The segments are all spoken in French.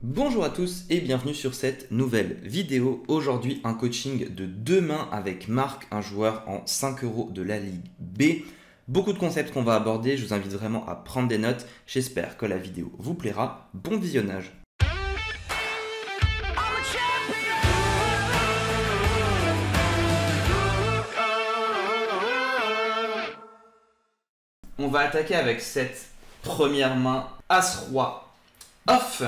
Bonjour à tous et bienvenue sur cette nouvelle vidéo. Aujourd'hui, un coaching de 2 mains avec Marc, un joueur en 5 euros de la Ligue B. Beaucoup de concepts qu'on va aborder, je vous invite vraiment à prendre des notes. J'espère que la vidéo vous plaira. Bon visionnage. On va attaquer avec cette première main As-Roi off.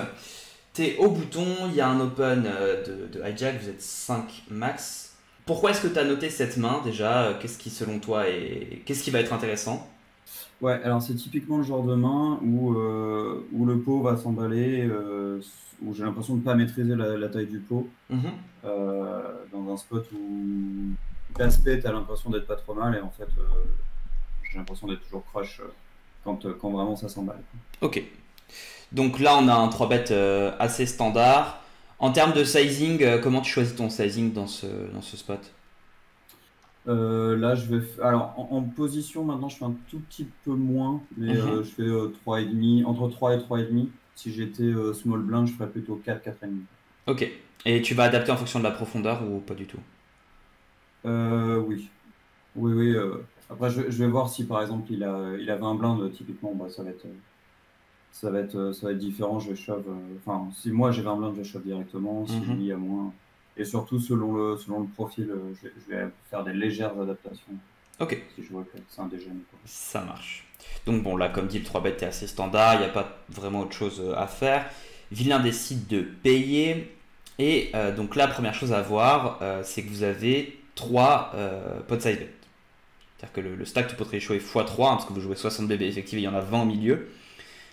T'es au bouton, il y a un open de hijack, vous êtes 5 max. Pourquoi est-ce que tu as noté cette main déjà? Qu'est-ce qui selon toi qu'est-ce qui va être intéressant? Ouais, alors c'est typiquement le genre de main où le pot va s'emballer, où j'ai l'impression de ne pas maîtriser la taille du pot, Mhm. dans un spot où l'aspect, tu as l'impression d'être pas trop mal, et en fait, j'ai l'impression d'être toujours crush quand vraiment ça s'emballe. Ok. Donc là, on a un 3 bet assez standard. En termes de sizing, comment tu choisis ton sizing dans ce spot? Là, alors en position, maintenant, je fais un tout petit peu moins, mais Mhm. je fais 3,5, entre 3 et 3,5. Si j'étais small blind, je ferais plutôt 4, 4,5. Ok. Et tu vas adapter en fonction de la profondeur ou pas du tout? Oui. Oui, oui. Après, je vais voir si par exemple il a 20 blindes, typiquement, bah, ça va être différent. Je vais shove. Enfin, si moi j'ai 20 blindes, je shove directement. Si Mhm. lui a moins. Et surtout, selon le profil, je vais faire des légères adaptations. Ok. Si je vois que c'est un dégêne, quoi. Ça marche. Donc bon, là, comme dit, le 3 bet est assez standard, il n'y a pas vraiment autre chose à faire. Vilain décide de payer. Et donc la première chose à voir, c'est que vous avez 3 pot size bet. C'est-à-dire que le stack de pot ratio est x3, parce que vous jouez 60 BB effectif et il y en a 20 au milieu.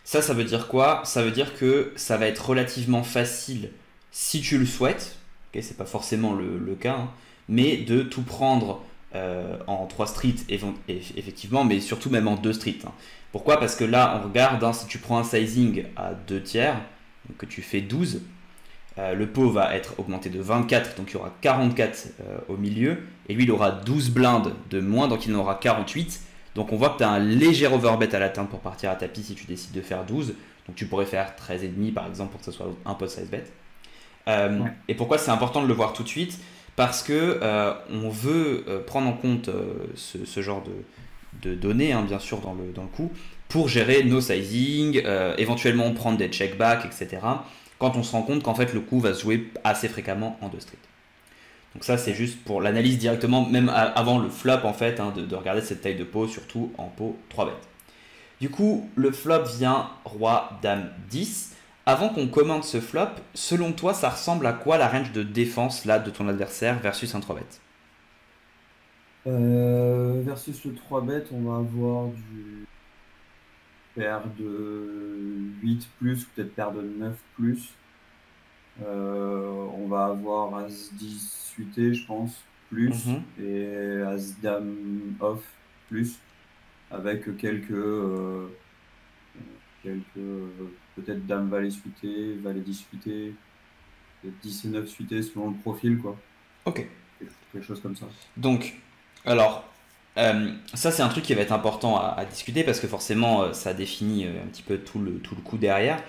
Ça veut dire quoi? Ça veut dire que ça va être relativement facile, si tu le souhaites, okay, c'est pas forcément le cas, hein, mais de tout prendre en 3 streets, effectivement, mais surtout même en 2 streets. Hein. Pourquoi? Parce que là, on regarde, hein, si tu prends un sizing à 2 tiers, donc que tu fais 12, le pot va être augmenté de 24, donc il y aura 44 au milieu, et lui il aura 12 blindes de moins, donc il en aura 48. Donc on voit que tu as un léger overbet à l'atteinte pour partir à tapis si tu décides de faire 12. Donc tu pourrais faire 13,5 par exemple pour que ce soit un pot size bet. Ouais. Et pourquoi c'est important de le voir tout de suite? Parce que on veut prendre en compte ce genre de données, hein, bien sûr, dans le coup, pour gérer nos sizing, éventuellement prendre des checkbacks, etc. Quand on se rend compte qu'en fait le coup va se jouer assez fréquemment en 2 streets. Donc ça c'est Ouais. juste pour l'analyse directement, même avant le flop en fait, hein, de regarder cette taille de pot, surtout en pot 3 bêtes. Du coup, le flop vient roi, dame, 10. Avant qu'on commente ce flop, selon toi, ça ressemble à quoi la range de défense là de ton adversaire versus un 3 bet? Versus le 3 bet, on va avoir du paire de 8 plus, ou peut-être paire de 9 plus. On va avoir As-10 suité, je pense, plus, Mhm. et As-Dame off, plus, avec peut-être Dame-Valet suité, Valet-10 suité, peut-être 10 et 9 suité selon le profil, quoi. Ok. Quelque chose comme ça. Donc, alors, ça c'est un truc qui va être important à discuter parce que forcément ça définit un petit peu tout le coup derrière.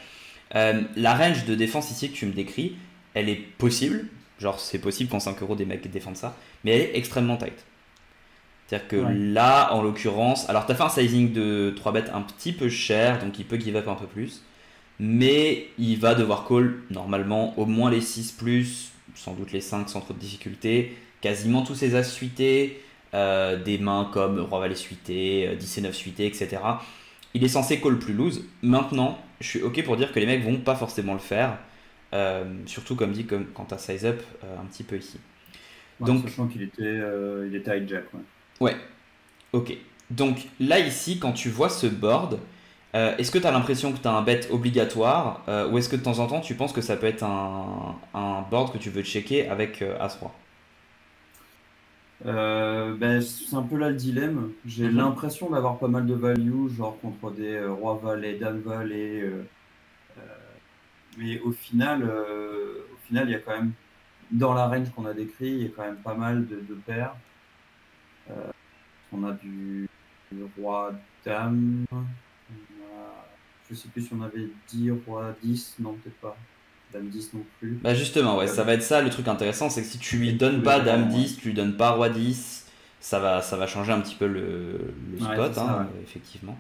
La range de défense ici que tu me décris, elle est possible. Genre, c'est possible qu'en 5 euros des mecs défendent ça, mais elle est extrêmement tight. C'est-à-dire que Ouais. là, en l'occurrence, alors tu as fait un sizing de 3 bêtes un petit peu cher, donc il peut give up un peu plus, mais il va devoir call normalement au moins les 6 plus, sans doute les 5 sans trop de difficulté, quasiment tous ses as suités, des mains comme Roi Valet suité, 10 et 9 suités, etc. Il est censé call plus loose. Maintenant, je suis ok pour dire que les mecs vont pas forcément le faire, surtout comme dit comme quand tu as size up un petit peu ici. Ouais, Donc, sachant il était hijack, ouais. ouais, ok. Donc là, ici, quand tu vois ce board, est-ce que tu as l'impression que tu as un bet obligatoire ou est-ce que de temps en temps tu penses que ça peut être un board que tu veux checker avec As-Roi? Ben, c'est un peu là le dilemme. J'ai Mhm. l'impression d'avoir pas mal de value, genre contre des roi-valet, dame-valet. Mais au final, il y a quand même, dans la range qu'on a décrit, il y a quand même pas mal de paires. On a du roi-dame. Je sais plus si on avait dit roi-10. Non, peut-être pas. Dame 10 non plus. Bah justement, ouais, Euh, ça va être ça le truc intéressant, c'est que si tu lui et tous donnes les pas Dame grands, 10, tu lui donnes pas Roi 10, ça va changer un petit peu le ouais, c'est spot, ça, hein, ouais. effectivement.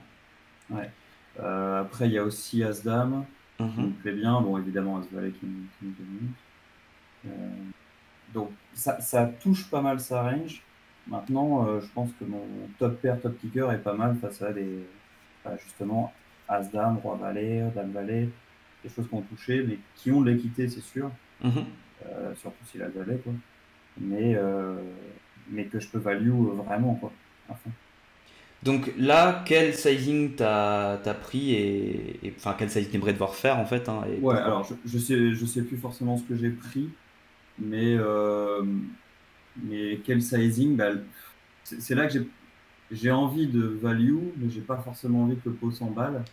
Ouais. Après, il y a aussi As-Dame, qui Mhm. me plaît bien. Bon, évidemment, As-Valet qui me domine. Euh, donc, ça touche pas mal sa range. Maintenant, je pense que mon top pair, top kicker est pas mal face à justement, As-Dame, Roi-Valet, Dame-Valet, des choses qui ont touché, mais qui ont de l'équité, c'est sûr. Mhm. Surtout s'il a le Valet, quoi. Mais, euh, mais que je peux value vraiment, quoi, à fond. Donc là, quel sizing t'as pris enfin quel sizing t'aimerais devoir faire en fait, hein, et Ouais, pourquoi? alors je sais plus forcément ce que j'ai pris, mais, mais quel sizing, bah, c'est là que j'ai envie de value, mais j'ai pas forcément envie que le pot s'emballe,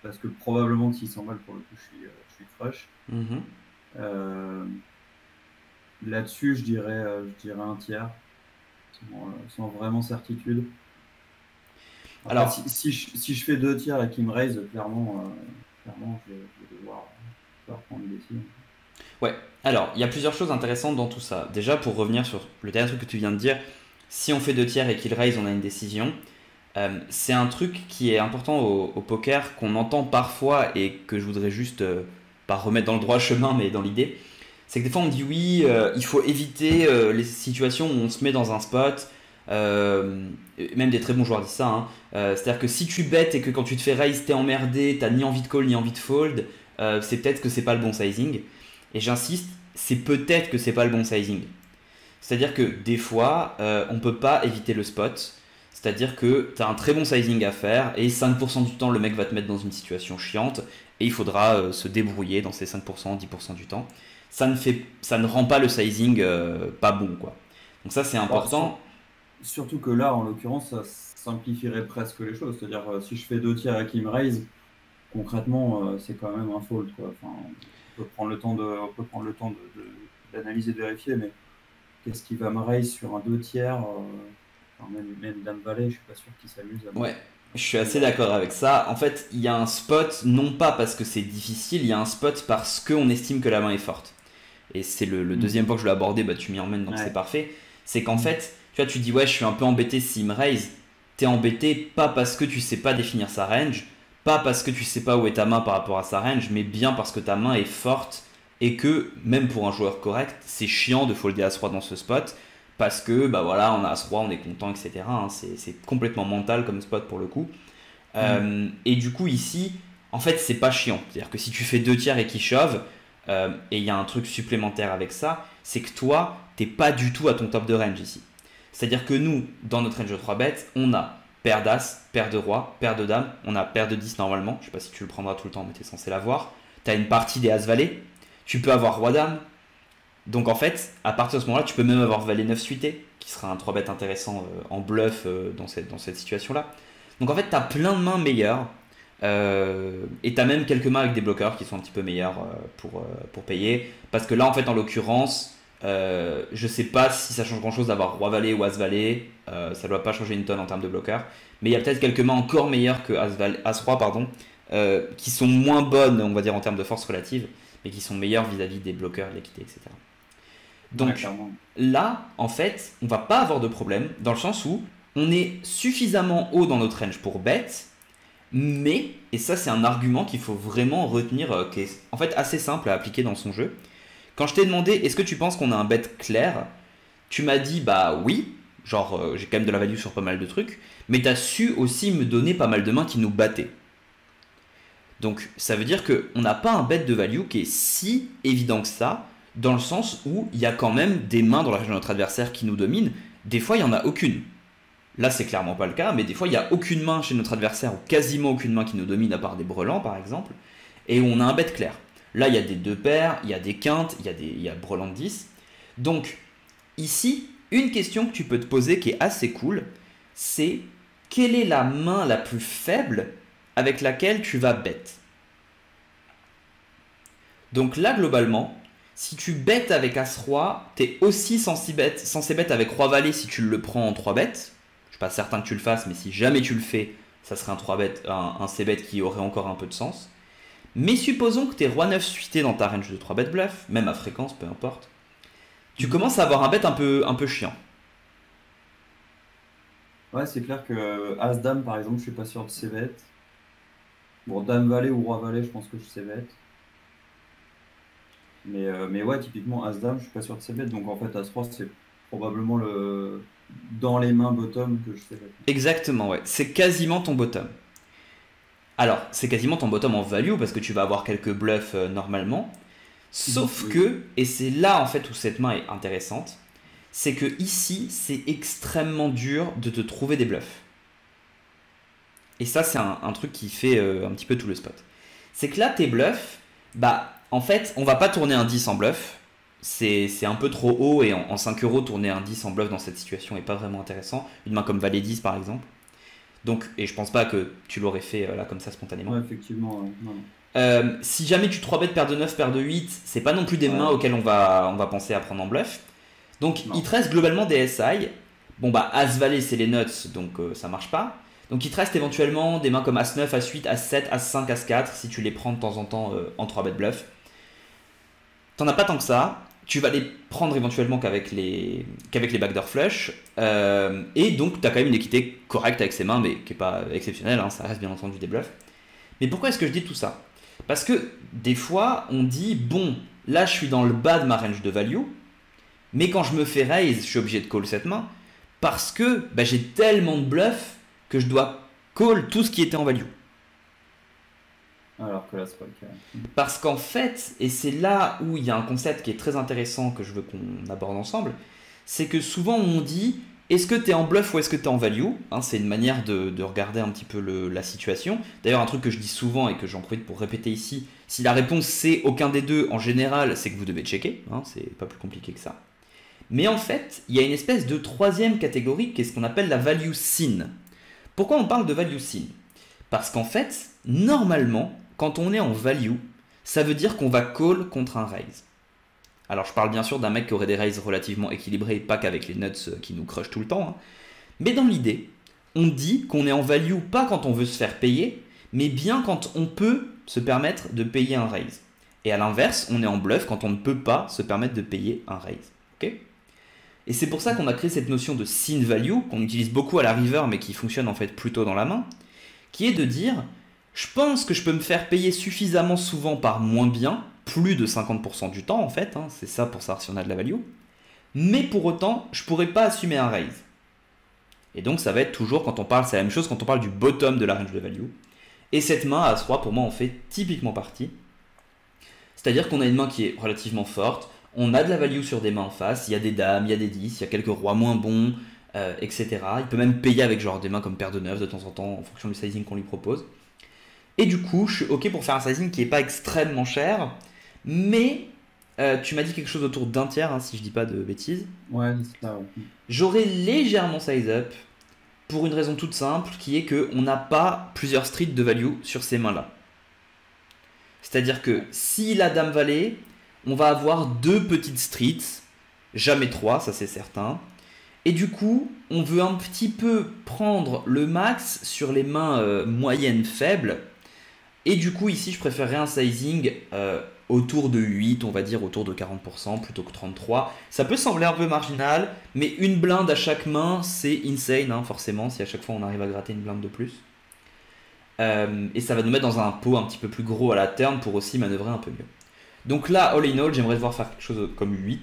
parce que probablement que s'il s'emballe, pour le coup, je suis crush. Mhm. Euh, Là-dessus, je dirais un tiers, sans vraiment certitude. Après, Alors, si je fais deux tiers et qu'il me raise, clairement je vais devoir prendre une décision. ouais. Alors, il y a plusieurs choses intéressantes dans tout ça. Déjà, pour revenir sur le dernier truc que tu viens de dire, si on fait 2 tiers et qu'il raise, on a une décision. C'est un truc qui est important au poker, qu'on entend parfois et que je voudrais juste pas remettre dans le droit chemin, mais dans l'idée. C'est que des fois on dit oui, il faut éviter les situations où on se met dans un spot. Même des très bons joueurs disent ça, hein. C'est-à-dire que si tu bêtes et que quand tu te fais raise, t'es emmerdé, t'as ni envie de call ni envie de fold, c'est peut-être que c'est pas le bon sizing. Et j'insiste, c'est peut-être que c'est pas le bon sizing. C'est-à-dire que des fois, on peut pas éviter le spot. C'est-à-dire que tu as un très bon sizing à faire et 5% du temps, le mec va te mettre dans une situation chiante et il faudra se débrouiller dans ces 5%, 10% du temps. Ça ne rend pas le sizing pas bon, quoi. Donc ça, c'est Bon, important. surtout que là, en l'occurrence, ça simplifierait presque les choses. C'est-à-dire, si je fais deux tiers et qu'il me raise, concrètement, c'est quand même un fold, quoi. Enfin, on peut prendre le temps d'analyser, de vérifier, mais qu'est-ce qui va me raise sur un deux tiers enfin, même Dame Valet, je suis pas sûr qu'il s'amuse Ouais, je suis à me assez raise. d'accord avec ça. En fait, il y a un spot, non pas parce que c'est difficile, il y a un spot parce qu'on estime que la main est forte. Et c'est le Hmm. deuxième point que je voulais aborder, bah, tu m'y emmènes donc c'est Ouais. parfait. C'est qu'en Hmm. fait, tu vois, tu dis ouais, je suis un peu embêté s'il me raise. T'es embêté pas parce que tu sais pas définir sa range, pas parce que tu sais pas où est ta main par rapport à sa range, mais bien parce que ta main est forte et que même pour un joueur correct, c'est chiant de folder As-Roi dans ce spot parce que bah voilà, on a As-Roi, on est content, etc. hein. C'est complètement mental comme spot pour le coup. Hmm. Et du coup, ici, en fait, c'est pas chiant. C'est-à-dire que si tu fais 2 tiers et qu'il shove, et il y a un truc supplémentaire avec ça, c'est que toi, t'es pas du tout à ton top de range ici. C'est-à-dire que nous, dans notre range de 3 bêtes, on a paire d'As, paire de Roi, paire de Dame, on a paire de 10 normalement. Je sais pas si tu le prendras tout le temps, mais t'es censé l'avoir. T'as une partie des As-Valet, tu peux avoir Roi Dame. Donc en fait, à partir de ce moment-là, tu peux même avoir Valet 9 suité, qui sera un 3 bêtes intéressant en bluff dans cette situation-là. Donc en fait, tu as plein de mains meilleures. Et tu as même quelques mains avec des bloqueurs qui sont un petit peu meilleurs pour payer. Parce que là, en fait, en l'occurrence, je sais pas si ça change grand-chose d'avoir Roi-Valet ou As-Valet. Ça doit pas changer une tonne en termes de bloqueurs. Mais il y a peut-être quelques mains encore meilleures que As-Roi, pardon, qui sont moins bonnes, on va dire, en termes de force relative, mais qui sont meilleures vis-à-vis des bloqueurs, de l'équité, etc. Ouais, Donc clairement. là, en fait, on va pas avoir de problème dans le sens où on est suffisamment haut dans notre range pour bet, mais, et ça c'est un argument qu'il faut vraiment retenir, qui est en fait assez simple à appliquer dans son jeu. Quand je t'ai demandé est-ce que tu penses qu'on a un bet clair, tu m'as dit bah oui, genre j'ai quand même de la value sur pas mal de trucs, mais tu as su aussi me donner pas mal de mains qui nous battaient. Donc ça veut dire qu'on n'a pas un bet de value qui est si évident que ça, dans le sens où il y a quand même des mains dans la région de notre adversaire qui nous dominent. Des fois, il n'y en a aucune. Là, c'est clairement pas le cas, mais des fois, il n'y a aucune main chez notre adversaire, ou quasiment aucune main qui nous domine, à part des brelans, par exemple, et on a un bet clair. Là, il y a des deux paires, il y a des quintes, il y a brelan de 10. Donc, ici, une question que tu peux te poser qui est assez cool, c'est quelle est la main la plus faible avec laquelle tu vas bet. Donc là, globalement, si tu bêtes avec As-Roi, t'es aussi censé bet avec Roi-Valet si tu le prends en 3 bêtes. Je suis pas certain que tu le fasses, mais si jamais tu le fais, ça serait un 3 bet, un C-bet qui aurait encore un peu de sens. Mais supposons que tu es roi 9 suité dans ta range de 3 bêtes bluff, même à fréquence, peu importe. Tu commences à avoir un bet un peu chiant. Ouais, c'est clair que As-Dame, par exemple, je suis pas sûr de ces bêtes. Bon, Dame-Valet ou Roi-Valet, je pense que je sais bête. Mais ouais, typiquement As-Dame, je suis pas sûr de ces bêtes. Donc en fait, As-Roi, c'est probablement le dans les mains bottom que je sais bête. Exactement, ouais. C'est quasiment ton bottom. Alors, c'est quasiment ton bottom en value parce que tu vas avoir quelques bluffs normalement. Sauf Oui. que, et c'est là en fait où cette main est intéressante, c'est que ici, c'est extrêmement dur de te trouver des bluffs. Et ça, c'est un truc qui fait un petit peu tout le spot. C'est que là, tes bluffs, bah, en fait, on va pas tourner un 10 en bluff. C'est un peu trop haut et en 5 euros, tourner un 10 en bluff dans cette situation est pas vraiment intéressant. Une main comme Valet 10 par exemple. Donc, et je pense pas que tu l'aurais fait là comme ça spontanément. Ouais, effectivement, non. Si jamais tu 3 bêtes paire de 9, paire de 8, c'est pas non plus des Ouais. mains auxquelles on va penser à prendre en bluff. Donc Non. il te reste globalement des SI. Bon bah As-Valet c'est les nuts, donc ça marche pas. Donc il te reste éventuellement des mains comme As-9, As-8, As-7, As-5, As-4 si tu les prends de temps en temps en 3 bêtes bluff. T'en as pas tant que ça. Tu vas les prendre éventuellement qu'avec les backdoor flush. Et donc tu as quand même une équité correcte avec ces mains, mais qui est pas exceptionnelle, hein, ça reste bien entendu des bluffs. Mais pourquoi est-ce que je dis tout ça? Parce que des fois, on dit, bon, là je suis dans le bas de ma range de value, mais quand je me fais raise, je suis obligé de call cette main, parce que bah, j'ai tellement de bluffs que je dois call tout ce qui était en value. Alors que là, c'est pas le cas. Parce qu'en fait, et c'est là où il y a un concept qui est très intéressant que je veux qu'on aborde ensemble, c'est que souvent on dit, est-ce que tu es en bluff ou est-ce que tu es en value, hein, c'est une manière de regarder un petit peu la situation. D'ailleurs, un truc que je dis souvent et que j'en profite pour répéter ici, si la réponse c'est aucun des deux, en général, c'est que vous devez checker, hein, c'est pas plus compliqué que ça. Mais en fait, il y a une espèce de troisième catégorie qui est ce qu'on appelle la value sin. Pourquoi on parle de value sin? Parce qu'en fait, normalement, quand on est en value, ça veut dire qu'on va call contre un raise. Alors je parle bien sûr d'un mec qui aurait des raises relativement équilibrés, pas qu'avec les nuts qui nous crushent tout le temps. Hein. Mais dans l'idée, on dit qu'on est en value pas quand on veut se faire payer, mais bien quand on peut se permettre de payer un raise. Et à l'inverse, on est en bluff quand on ne peut pas se permettre de payer un raise. Okay, et c'est pour ça qu'on a créé cette notion de sin value, qu'on utilise beaucoup à la river, mais qui fonctionne en fait plutôt dans la main, qui est de dire, je pense que je peux me faire payer suffisamment souvent par moins bien, plus de 50% du temps en fait, hein, c'est ça pour savoir si on a de la value, mais pour autant, je pourrais pas assumer un raise. Et donc ça va être toujours, quand on parle, c'est la même chose quand on parle du bottom de la range de value. Et cette main à As-Roi, pour moi, en fait typiquement partie. C'est-à-dire qu'on a une main qui est relativement forte, on a de la value sur des mains en face, il y a des dames, il y a des 10, il y a quelques rois moins bons, etc. Il peut même payer avec genre des mains comme paire de 9 de temps en temps, en fonction du sizing qu'on lui propose. Et du coup, je suis ok pour faire un sizing qui n'est pas extrêmement cher, mais tu m'as dit quelque chose autour d'un tiers, hein, si je dis pas de bêtises. Ouais, c'est ça. Ouais. J'aurais légèrement size up pour une raison toute simple, qui est qu'on n'a pas plusieurs streets de value sur ces mains-là. C'est-à-dire que si la dame valet, on va avoir 2 petites streets, jamais 3, ça c'est certain. Et du coup, on veut un petit peu prendre le max sur les mains moyennes faibles. Et du coup, ici, je préférerais un sizing autour de 8, on va dire autour de 40% plutôt que 33%. Ça peut sembler un peu marginal, mais une blinde à chaque main, c'est insane, hein, forcément, si à chaque fois on arrive à gratter une blinde de plus. Et ça va nous mettre dans un pot un petit peu plus gros à la turn pour aussi manœuvrer un peu mieux. Donc là, all in all, j'aimerais devoir faire quelque chose comme 8.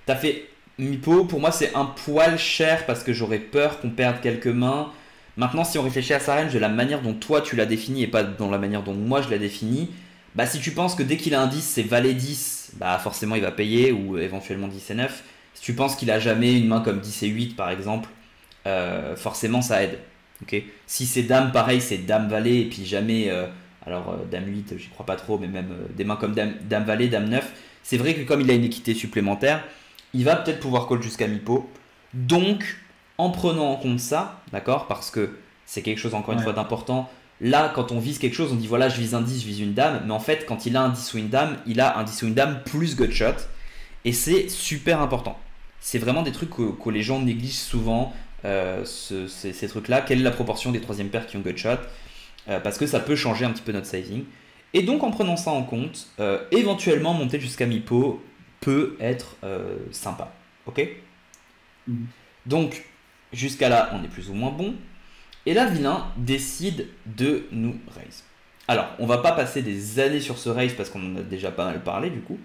T'as fait mi-pot, pour moi c'est un poil cher parce que j'aurais peur qu'on perde quelques mains. Maintenant, si on réfléchit à sa range de la manière dont toi tu l'as défini et pas dans la manière dont moi je l'ai défini, bah si tu penses que dès qu'il a un 10, c'est valet 10, bah forcément il va payer, ou éventuellement 10 et 9. Si tu penses qu'il a jamais une main comme 10 et 8 par exemple, forcément ça aide. Okay, si c'est dame, pareil, c'est dame valet, et puis jamais, dame 8, j'y crois pas trop, mais même des mains comme dame valet, dame 9, c'est vrai que comme il a une équité supplémentaire, il va peut-être pouvoir call jusqu'à mi-pot. Donc, en prenant en compte ça, d'accord, parce que c'est quelque chose encore une fois d'important, là, quand on vise quelque chose, on dit voilà, je vise un 10, je vise une dame, mais en fait, quand il a un 10 ou une dame, il a un 10 ou une dame plus gutshot, et c'est super important. C'est vraiment des trucs que les gens négligent souvent. Ces trucs là, quelle est la proportion des troisième paires qui ont gutshot, parce que ça peut changer un petit peu notre sizing. Et donc en prenant ça en compte, éventuellement monter jusqu'à mi-pot peut être sympa. Ok? Mhm. Donc jusqu'à là, on est plus ou moins bon. Et là, vilain décide de nous raise. Alors, on va pas passer des années sur ce raise parce qu'on en a déjà pas mal parlé du coup.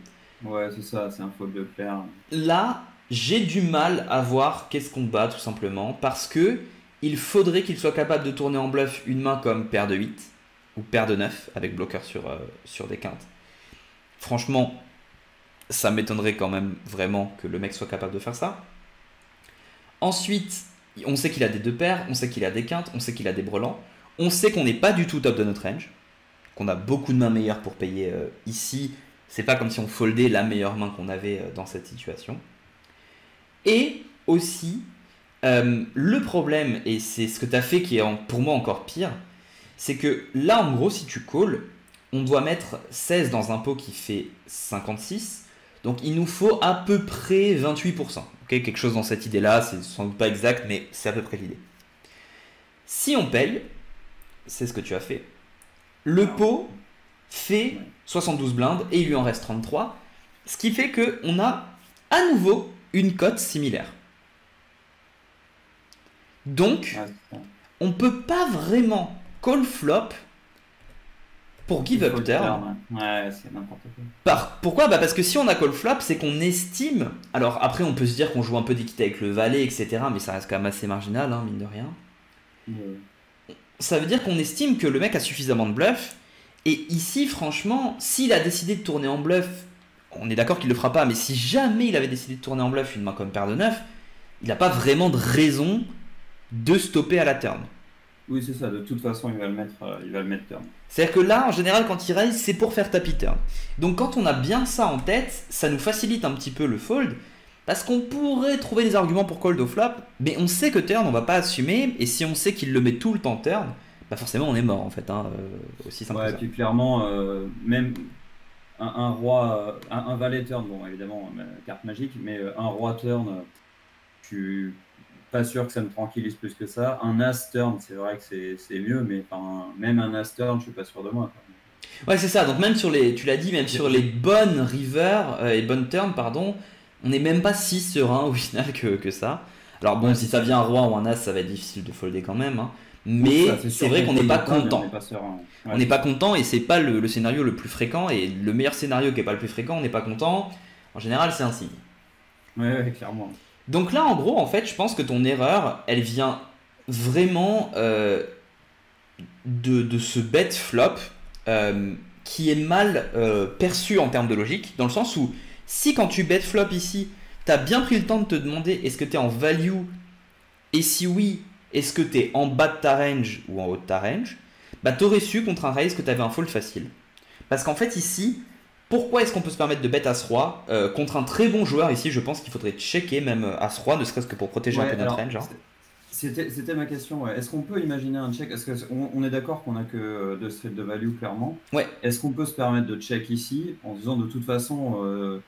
Ouais, c'est ça, c'est un faute de paire. Là, j'ai du mal à voir qu'est-ce qu'on bat tout simplement parce que il faudrait qu'il soit capable de tourner en bluff une main comme paire de 8 ou paire de 9 avec bloqueur sur des quintes. Franchement, ça m'étonnerait quand même vraiment que le mec soit capable de faire ça. Ensuite, on sait qu'il a des deux paires, on sait qu'il a des quintes, on sait qu'il a des brelans. On sait qu'on n'est pas du tout top de notre range, qu'on a beaucoup de mains meilleures pour payer ici. C'est pas comme si on foldait la meilleure main qu'on avait dans cette situation. Et aussi, le problème, et c'est ce que tu as fait qui est pour moi encore pire, c'est que là, en gros, si tu calls, on doit mettre 16 dans un pot qui fait 56. Donc il nous faut à peu près 28%. Okay, quelque chose dans cette idée-là, c'est sans doute pas exact, mais c'est à peu près l'idée. Si on paye, c'est ce que tu as fait, le pot fait 72 blindes et il lui en reste 33, ce qui fait qu'on a à nouveau une cote similaire. Donc, on peut pas vraiment call flop pour give up turn. Ouais, c'est n'importe quoi. Pourquoi? Parce que si on a call flop, c'est qu'on estime. Alors après, on peut se dire qu'on joue un peu d'équité avec le valet, etc. Mais ça reste quand même assez marginal, hein, mine de rien. Ça veut dire qu'on estime que le mec a suffisamment de bluff. Et ici, franchement, s'il a décidé de tourner en bluff, on est d'accord qu'il le fera pas. Mais si jamais il avait décidé de tourner en bluff une main comme paire de 9, il n'a pas vraiment de raison de stopper à la turn. Oui, c'est ça. De toute façon, il va le mettre turn. C'est-à-dire que là, en général, quand il raise, c'est pour faire tapis turn. Donc quand on a bien ça en tête, ça nous facilite un petit peu le fold. Parce qu'on pourrait trouver des arguments pour call au flop, mais on sait que turn, on va pas assumer. Et si on sait qu'il le met tout le temps turn, bah forcément on est mort en fait. Hein, aussi simple que ça. Et puis clairement, même un roi, un valet turn, bon évidemment, carte magique, mais un roi turn, je suis pas sûr que ça me tranquillise plus que ça. Un as turn, c'est vrai que c'est mieux, mais même un as turn, je suis pas sûr de moi. Ouais, c'est ça. Donc même sur les, tu l'as dit, même sur les bonnes river et bonnes turns, pardon, on n'est même pas si serein au final que ça. Alors bon, si ça vient un roi ou un as, ça va être difficile de folder quand même. Hein. Mais c'est vrai qu'on n'est pas content. On n'est pas content et c'est pas le scénario le plus fréquent. Et le meilleur scénario qui n'est pas le plus fréquent, on n'est pas content. En général, c'est un signe. Ouais, clairement. Donc là, en gros, en fait, je pense que ton erreur, elle vient vraiment de ce bet flop qui est mal perçu en termes de logique, dans le sens où si quand tu bet flop ici, tu as bien pris le temps de te demander est-ce que tu es en value et si oui, est-ce que tu es en bas de ta range ou en haut de ta range, bah tu aurais su contre un raise que tu avais un fold facile. Parce qu'en fait ici, pourquoi est-ce qu'on peut se permettre de bet As-Roi contre un très bon joueur ici, je pense qu'il faudrait checker même As-Roi, ne serait-ce que pour protéger un peu notre range. Hein. C'était ma question. Ouais. Est-ce qu'on peut imaginer un check? Est-ce qu'on est d'accord qu'on n'a que deux streets de value, clairement. Ouais. Est-ce qu'on peut se permettre de check ici en disant de toute façon,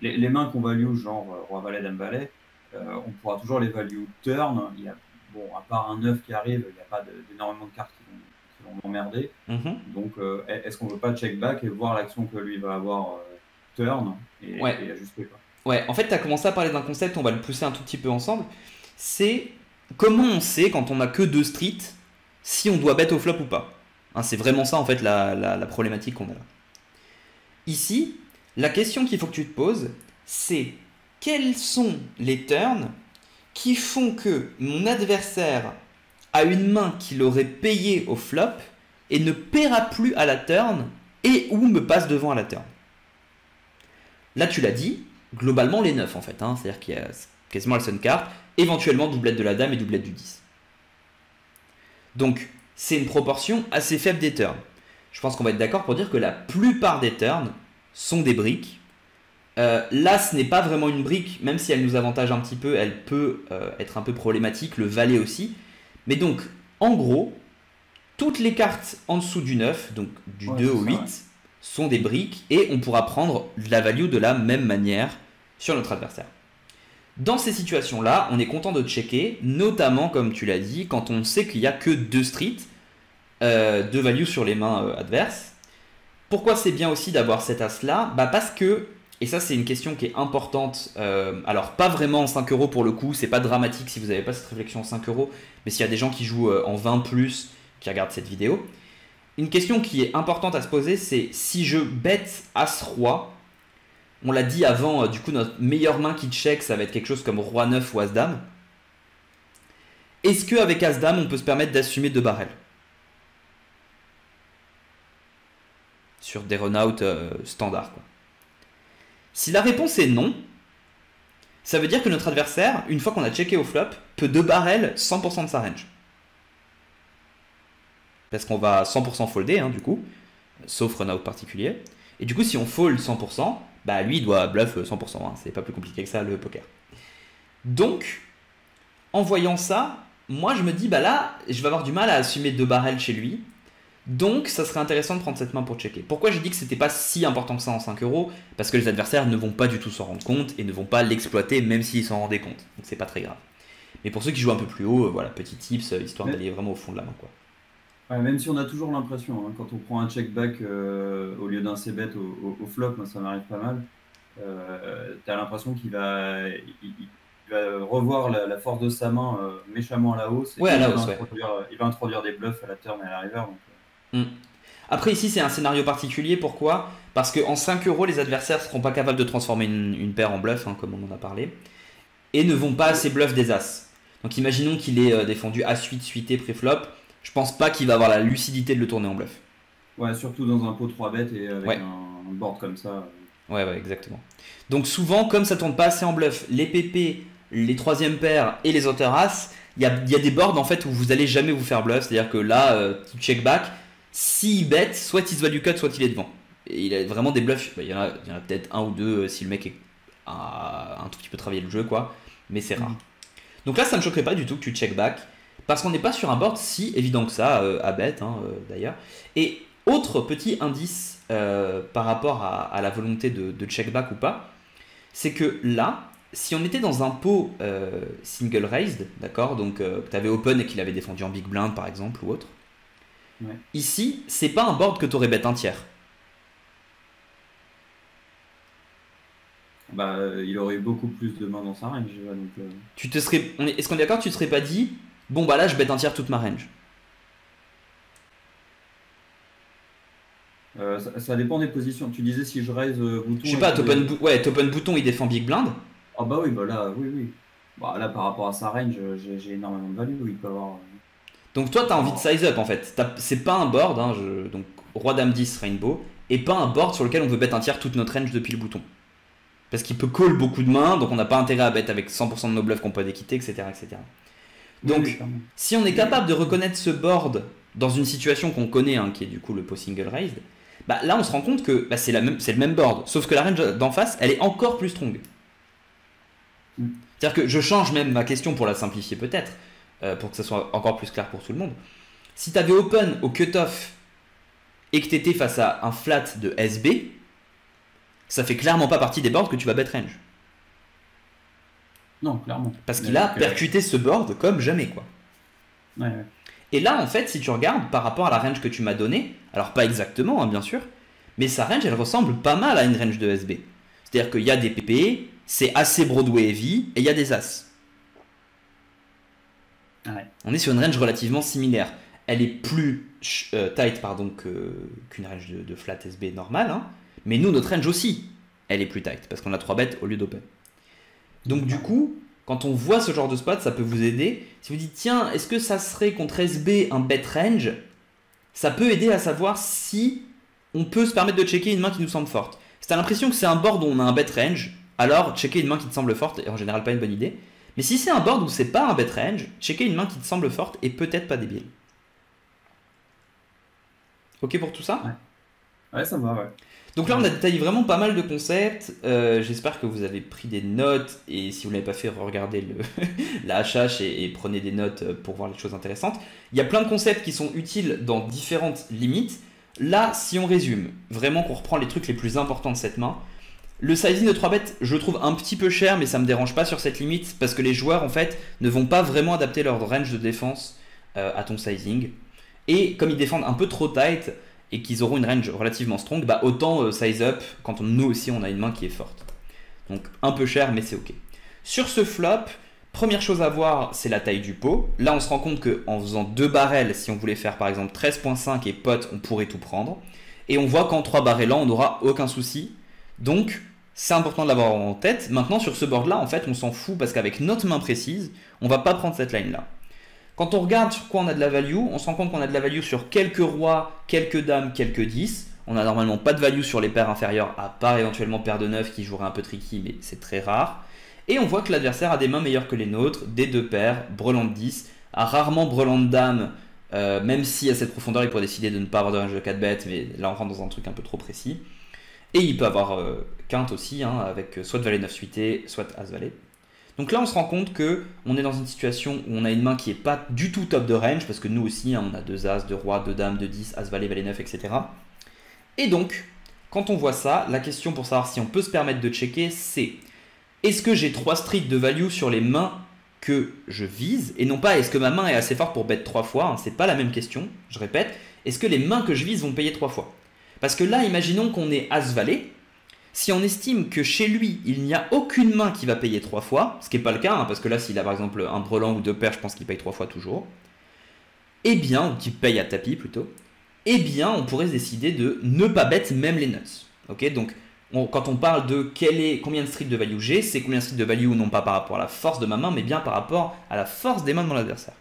les mains qu'on value, genre Roi-Valet, Dame-Valet, on pourra toujours les value turn. À part un 9 qui arrive, il n'y a pas d'énormément de cartes qui vont m'emmerder. Donc, est-ce qu'on ne veut pas check back et voir l'action que lui va avoir turn et ajuster quoi. Ouais, en fait, tu as commencé à parler d'un concept, on va le pousser un tout petit peu ensemble. C'est comment on sait, quand on n'a que deux streets, si on doit bet au flop ou pas. Hein, c'est vraiment ça, en fait, la problématique qu'on a là. Ici, la question qu'il faut que tu te poses, c'est quels sont les turns qui font que mon adversaire a une main qu'il aurait payée au flop et ne paiera plus à la turn et ou me passe devant à la turn. Là, tu l'as dit, globalement les 9 en fait. Hein, c'est-à-dire qu'il y a quasiment la seule carte, éventuellement doublette de la dame et doublette du 10. Donc, c'est une proportion assez faible des turns. Je pense qu'on va être d'accord pour dire que la plupart des turns sont des briques. Là, ce n'est pas vraiment une brique, même si elle nous avantage un petit peu, elle peut être un peu problématique, le valet aussi. Mais donc, en gros, toutes les cartes en dessous du 9, donc du 2 au 8, sont des briques et on pourra prendre la value de la même manière sur notre adversaire. Dans ces situations-là, on est content de checker, notamment, comme tu l'as dit, quand on sait qu'il n'y a que deux streets de value sur les mains adverses. Pourquoi c'est bien aussi d'avoir cet as-là? Bah parce que, et ça c'est une question qui est importante, alors pas vraiment en 5 euros pour le coup, c'est pas dramatique si vous n'avez pas cette réflexion en 5 euros, mais s'il y a des gens qui jouent en 20 plus, qui regardent cette vidéo, une question qui est importante à se poser, c'est si je bête As-Roi, on l'a dit avant, du coup notre meilleure main qui check, ça va être quelque chose comme Roi 9 ou As-Dame. Est-ce qu'avec As-Dame, on peut se permettre d'assumer 2 barrels sur des run-out standards, quoi. Si la réponse est non, ça veut dire que notre adversaire, une fois qu'on a checké au flop, peut 2 barrels 100% de sa range. Parce qu'on va 100% folder, hein, du coup, sauf run-out particulier. Et du coup, si on fold 100%, bah lui, il doit bluff 100%. Hein, c'est pas plus compliqué que ça, le poker. Donc, en voyant ça, moi, je me dis, bah là, je vais avoir du mal à assumer 2 barrels chez lui. Donc, ça serait intéressant de prendre cette main pour checker. Pourquoi j'ai dit que c'était pas si important que ça en 5 euros? Parce que les adversaires ne vont pas du tout s'en rendre compte et ne vont pas l'exploiter même s'ils s'en rendaient compte. Donc, c'est pas très grave. Mais pour ceux qui jouent un peu plus haut, voilà, petit tips, histoire d'aller vraiment au fond de la main, quoi. Ouais, même si on a toujours l'impression, hein, quand on prend un check-back au lieu d'un c-bet au flop, moi ça m'arrive pas mal, t'as l'impression qu'il va, il va revoir la force de sa main méchamment à la hausse. Ouais, à la hausse, il va introduire des bluffs à la turn et à la river. Donc, Après ici c'est un scénario particulier, pourquoi? Parce qu'en 5 euros les adversaires ne seront pas capables de transformer une paire en bluff, hein, comme on en a parlé, et ne vont pas assez bluff des as. Donc imaginons qu'il est défendu As-8 suité pré-flop, je pense pas qu'il va avoir la lucidité de le tourner en bluff. Ouais, surtout dans un pot 3 bet et avec un board comme ça. Ouais, exactement. Donc souvent, comme ça tourne pas assez en bluff, les PP, les troisième paires et les autres as, il y a des boards en fait où vous allez jamais vous faire bluff, c'est-à-dire que là, tu check back, s'il bet, soit il se value cut, soit il est devant. Et il a vraiment des bluffs, il y en a peut-être un ou deux si le mec a un tout petit peu travaillé le jeu, quoi, mais c'est rare. Donc là, ça ne me choquerait pas du tout que tu check back, parce qu'on n'est pas sur un board si évident que ça, à bet, hein, d'ailleurs. Et autre petit indice par rapport à la volonté de check back ou pas, c'est que là, si on était dans un pot single raised, d'accord, donc tu avais open et qu'il avait défendu en big blind par exemple ou autre, ici, c'est pas un board que tu aurais bet un tiers. Bah, il aurait eu beaucoup plus de mains dans sa range. Donc, Est-ce qu'on est d'accord, tu te serais pas dit, bon bah là je bet un tiers toute ma range? Ça dépend des positions. Tu disais si je raise bouton. Je sais pas, t'open bouton il défend big blind. Ah bah oui, bah là, oui. Bah là, par rapport à sa range, j'ai énormément de value. Il peut avoir. Donc toi, t'as envie de size up en fait. C'est pas un board, hein, donc Roi Dame 10 Rainbow, et pas un board sur lequel on veut bet un tiers toute notre range depuis le bouton. Parce qu'il peut call beaucoup de mains, donc on n'a pas intérêt à bet avec 100% de nos bluffs qu'on peut d'équité, etc., etc. Donc, oui, si on est capable de reconnaître ce board dans une situation qu'on connaît, hein, qui est du coup le pot single raised, bah là on se rend compte que bah, c'est le même board, sauf que la range d'en face, elle est encore plus strong. C'est-à-dire que je change même ma question pour la simplifier peut-être, pour que ça soit encore plus clair pour tout le monde. Si tu avais open au cutoff et que tu étais face à un flat de SB, ça fait clairement pas partie des boards que tu vas bet range. Non, clairement. Parce qu'il a percuté ce board comme jamais, quoi. Ouais. Et là, en fait, si tu regardes par rapport à la range que tu m'as donnée, alors pas exactement, hein, bien sûr, mais sa range, elle ressemble pas mal à une range de SB. C'est-à-dire qu'il y a des PP, c'est assez Broadway heavy, et il y a des As. Ouais. On est sur une range relativement similaire. Elle est plus tight qu'une range de flat SB normale, hein, mais nous, notre range aussi, elle est plus tight, parce qu'on a 3 bêtes au lieu d'open. Donc du coup, quand on voit ce genre de spot, ça peut vous aider. Si vous dites, tiens, est-ce que ça serait contre SB un bet range? Ça peut aider à savoir si on peut se permettre de checker une main qui nous semble forte. Si tu as l'impression que c'est un board où on a un bet range, alors checker une main qui te semble forte est en général pas une bonne idée. Mais si c'est un board où c'est pas un bet range, checker une main qui te semble forte est peut-être pas débile. Ok pour tout ça? Ouais, ça va, ouais. Donc là, on a détaillé vraiment pas mal de concepts. J'espère que vous avez pris des notes. Et si vous ne l'avez pas fait, regardez la HH et prenez des notes pour voir les choses intéressantes. Il y a plein de concepts qui sont utiles dans différentes limites. Là, si on résume, vraiment qu'on reprend les trucs les plus importants de cette main, le sizing de 3 bêtes, je le trouve un petit peu cher, mais ça ne me dérange pas sur cette limite parce que les joueurs, en fait, ne vont pas vraiment adapter leur range de défense à ton sizing. Et comme ils défendent un peu trop tight, et qu'ils auront une range relativement strong, bah autant size up quand nous aussi on a une main qui est forte. Donc un peu cher, mais c'est ok. Sur ce flop, première chose à voir, c'est la taille du pot. Là, on se rend compte qu'en faisant 2 barrels, si on voulait faire par exemple 13.5 et pot, on pourrait tout prendre. Et on voit qu'en 3 barrels là, on n'aura aucun souci. Donc, c'est important de l'avoir en tête. Maintenant, sur ce board là, en fait, on s'en fout parce qu'avec notre main précise, on va pas prendre cette line là. Quand on regarde sur quoi on a de la value, on se rend compte qu'on a de la value sur quelques rois, quelques dames, quelques 10. On n'a normalement pas de value sur les paires inférieures, à part éventuellement paire de 9 qui jouerait un peu tricky, mais c'est très rare. Et on voit que l'adversaire a des mains meilleures que les nôtres, des 2 paires, brelan de 10, a rarement brelan de dame, même si à cette profondeur il pourrait décider de ne pas avoir de range de 4 bêtes, mais là on rentre dans un truc un peu trop précis. Et il peut avoir quinte aussi, hein, avec soit de valet 9 suité, soit as valet. Donc là on se rend compte qu'on est dans une situation où on a une main qui n'est pas du tout top de range, parce que nous aussi hein, on a 2 as, 2 rois, 2 dames, 2 10, as valet, valet 9, etc. Et donc, quand on voit ça, la question pour savoir si on peut se permettre de checker, c'est est-ce que j'ai 3 streets de value sur les mains que je vise, et non pas est-ce que ma main est assez forte pour bet 3 fois, hein, c'est pas la même question, je répète, est-ce que les mains que je vise vont payer 3 fois? Parce que là, imaginons qu'on est as-valet, si on estime que chez lui, il n'y a aucune main qui va payer 3 fois, ce qui n'est pas le cas, hein, parce que là, s'il a par exemple un brelan ou 2 paires, je pense qu'il paye 3 fois toujours, eh bien, ou qu'il paye à tapis plutôt, eh bien, on pourrait décider de ne pas bet même les nuts. Ok, donc, quand on parle de combien de streets de value j'ai, c'est combien de streets de value non pas par rapport à la force de ma main, mais bien par rapport à la force des mains de mon adversaire.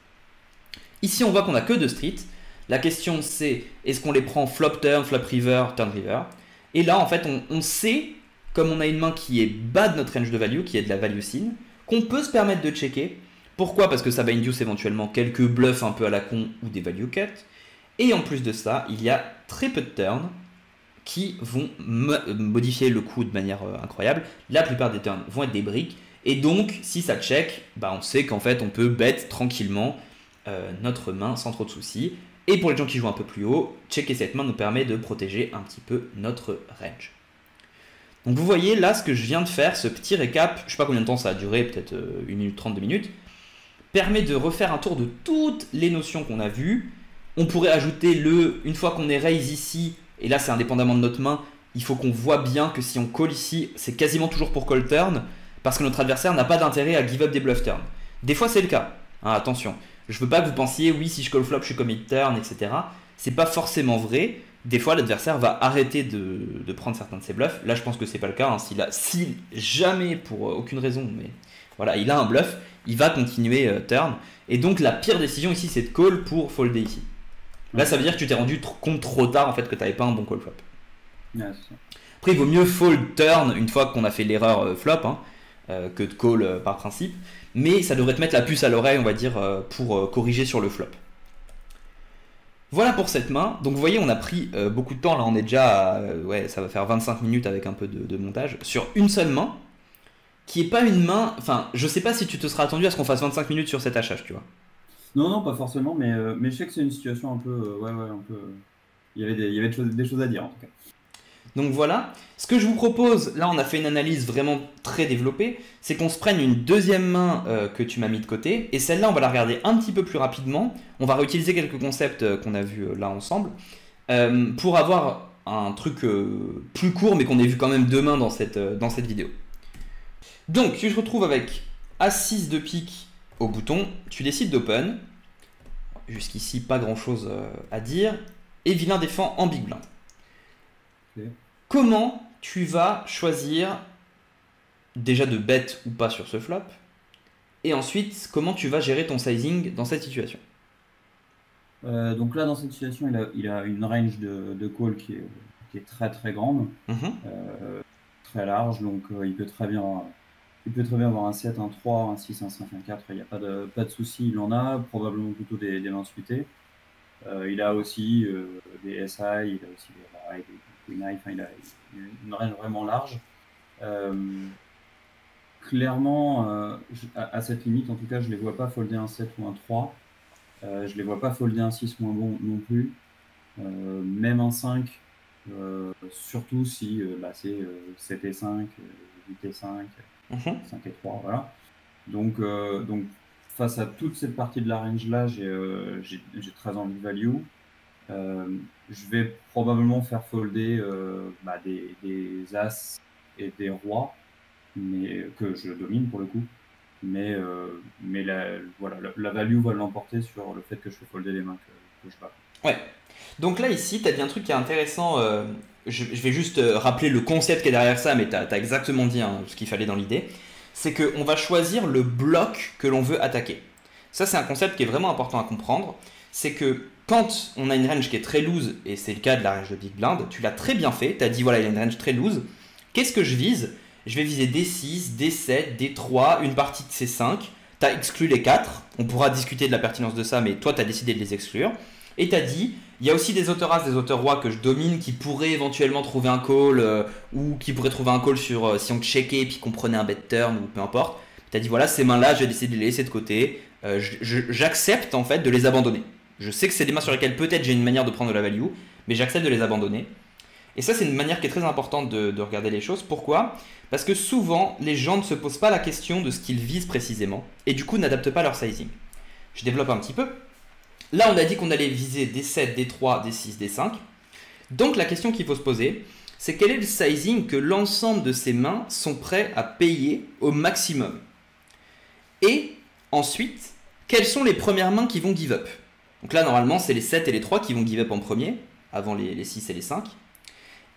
Ici, on voit qu'on n'a que 2 streets. La question, c'est est-ce qu'on les prend flop turn, flop river, turn river? Et là, en fait, on sait, comme on a une main qui est bas de notre range de value, qui est de la value sin, qu'on peut se permettre de checker. Pourquoi? Parce que ça va induce éventuellement quelques bluffs un peu à la con ou des value cuts. Et en plus de ça, il y a très peu de turns qui vont modifier le coup de manière incroyable. La plupart des turns vont être des briques. Et donc, si ça check, bah on sait qu'en fait, on peut bet tranquillement notre main sans trop de soucis. Et pour les gens qui jouent un peu plus haut, checker cette main nous permet de protéger un petit peu notre range. Donc vous voyez là ce que je viens de faire, ce petit récap, je ne sais pas combien de temps ça a duré, peut-être 1 minute 30, 2 minutes, permet de refaire un tour de toutes les notions qu'on a vues. On pourrait ajouter une fois qu'on est raise ici, et là c'est indépendamment de notre main, il faut qu'on voit bien que si on call ici, c'est quasiment toujours pour call turn, parce que notre adversaire n'a pas d'intérêt à give up des bluff turn. Des fois c'est le cas, hein, attention. Je veux pas que vous pensiez, oui, si je call flop, je suis commit turn, etc. C'est pas forcément vrai. Des fois, l'adversaire va arrêter de prendre certains de ses bluffs. Là, je pense que c'est pas le cas. Hein. Si jamais, pour aucune raison, mais voilà, il a un bluff, il va continuer turn. Et donc, la pire décision ici, c'est de call pour folder ici. Là, ça veut dire que tu t'es rendu compte trop tard, en fait, que tu n'avais pas un bon call flop. Yes. Après, il vaut mieux fold turn une fois qu'on a fait l'erreur flop, hein, que de call par principe. Mais ça devrait te mettre la puce à l'oreille, on va dire, pour corriger sur le flop. Voilà pour cette main. Donc vous voyez, on a pris beaucoup de temps. Là, on est déjà ouais, ça va faire 25 minutes avec un peu de montage. Sur une seule main, qui est pas une main... Enfin, je sais pas si tu te seras attendu à ce qu'on fasse 25 minutes sur cet hachage, tu vois. Non, pas forcément, mais je sais que c'est une situation un peu... ouais, un peu... Il y avait des choses à dire, en tout cas. Donc voilà, ce que je vous propose, là on a fait une analyse vraiment très développée, c'est qu'on se prenne une deuxième main que tu m'as mis de côté, et celle-là on va la regarder un petit peu plus rapidement, on va réutiliser quelques concepts qu'on a vus là ensemble, pour avoir un truc plus court mais qu'on ait vu quand même deux mains dans cette vidéo. Donc tu te retrouves avec As-6 de pique au bouton, tu décides d'open, jusqu'ici pas grand chose à dire, et vilain défend en big blind. Okay. Comment tu vas choisir déjà de bet ou pas sur ce flop, et ensuite comment tu vas gérer ton sizing dans cette situation? Donc là dans cette situation il a une range de call qui est très très grande, très large, donc il peut très bien avoir un 7, un 3, un 6, un 5, un 4, il n'y a pas de souci, il en a probablement plutôt des mains suitées. Il a aussi des SI, il a aussi des Queen Eye, enfin il a une range vraiment large. Clairement, à cette limite, en tout cas, je ne les vois pas folder un 7 ou un 3. Je ne les vois pas folder un 6 moins bon non plus. Même un 5, surtout si c'est 7 et 5, 8 et 5, 5 et 3, voilà. Donc face à toute cette partie de la range là, j'ai très envie de value. Euh, je vais probablement faire folder des as et des rois, mais que je domine pour le coup. Mais voilà, la value va l'emporter sur le fait que je fais folder les mains que je bats. Ouais. Donc là, ici, tu as dit un truc qui est intéressant. Je vais juste rappeler le concept qui est derrière ça, mais tu as exactement dit hein, ce qu'il fallait dans l'idée. C'est qu'on va choisir le bloc que l'on veut attaquer. Ça, c'est un concept qui est vraiment important à comprendre. C'est que quand on a une range qui est très loose, et c'est le cas de la range de Big Blind, tu l'as très bien fait. Tu as dit, voilà, il y a une range très loose. Qu'est-ce que je vise? Je vais viser D6, D7, D3, une partie de C5. Tu as exclu les 4. On pourra discuter de la pertinence de ça, mais toi, tu as décidé de les exclure. Et tu as dit, il y a aussi des auteurs as, des auteurs rois que je domine qui pourraient éventuellement trouver un call ou qui pourraient trouver un call sur si on checkait et puis qu'on prenait un bet turn ou peu importe. Tu as dit voilà, ces mains-là, je vais décider de les laisser de côté. J'accepte en fait de les abandonner. Je sais que c'est des mains sur lesquelles peut-être j'ai une manière de prendre de la value, mais j'accepte de les abandonner. Et ça, c'est une manière qui est très importante de regarder les choses. Pourquoi? Parce que souvent, les gens ne se posent pas la question de ce qu'ils visent précisément et du coup n'adaptent pas leur sizing. Je développe un petit peu. Là, on a dit qu'on allait viser D7, D3, D6, D5. Donc la question qu'il faut se poser, c'est quel est le sizing que l'ensemble de ces mains sont prêts à payer au maximum. Et ensuite, quelles sont les premières mains qui vont give up? Donc là, normalement, c'est les 7 et les 3 qui vont give up en premier, avant les 6 et les 5.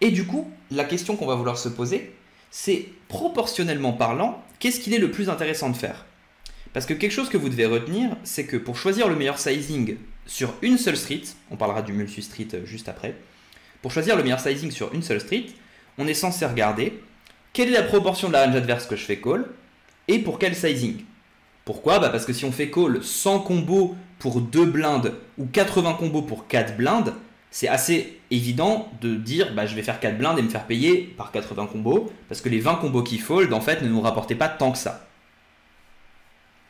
Et du coup, la question qu'on va vouloir se poser, c'est proportionnellement parlant, qu'est-ce qu'il est le plus intéressant de faire? Parce que quelque chose que vous devez retenir, c'est que pour choisir le meilleur sizing sur une seule street, on parlera du multi-street juste après, pour choisir le meilleur sizing sur une seule street, on est censé regarder quelle est la proportion de la range adverse que je fais call et pour quel sizing. Pourquoi? Parce que si on fait call 100 combos pour 2 blindes ou 80 combos pour 4 blindes, c'est assez évident de dire je vais faire 4 blindes et me faire payer par 80 combos parce que les 20 combos qui fold en fait ne nous rapportaient pas tant que ça.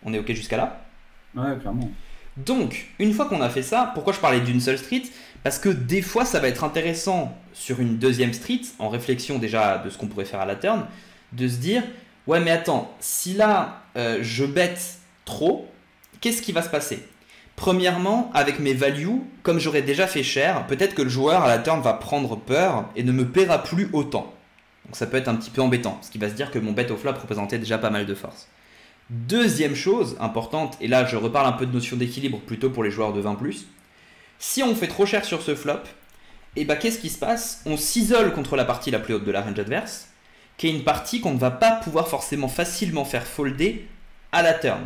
On est ok jusqu'à là? Ouais, clairement. Donc, une fois qu'on a fait ça, pourquoi je parlais d'une seule street? Parce que des fois, ça va être intéressant sur une deuxième street, en réflexion déjà de ce qu'on pourrait faire à la turn, de se dire, ouais mais attends, si là je bête trop, qu'est-ce qui va se passer? Premièrement, avec mes values, comme j'aurais déjà fait cher, peut-être que le joueur à la turn va prendre peur et ne me paiera plus autant. Donc ça peut être un petit peu embêtant, parce qu'il va se dire que mon bet au flop représentait déjà pas mal de force. Deuxième chose importante, et là je reparle un peu de notion d'équilibre plutôt pour les joueurs de 20+, si on fait trop cher sur ce flop, et qu'est-ce qui se passe? On s'isole contre la partie la plus haute de la range adverse, qui est une partie qu'on ne va pas pouvoir forcément facilement faire folder à la turn.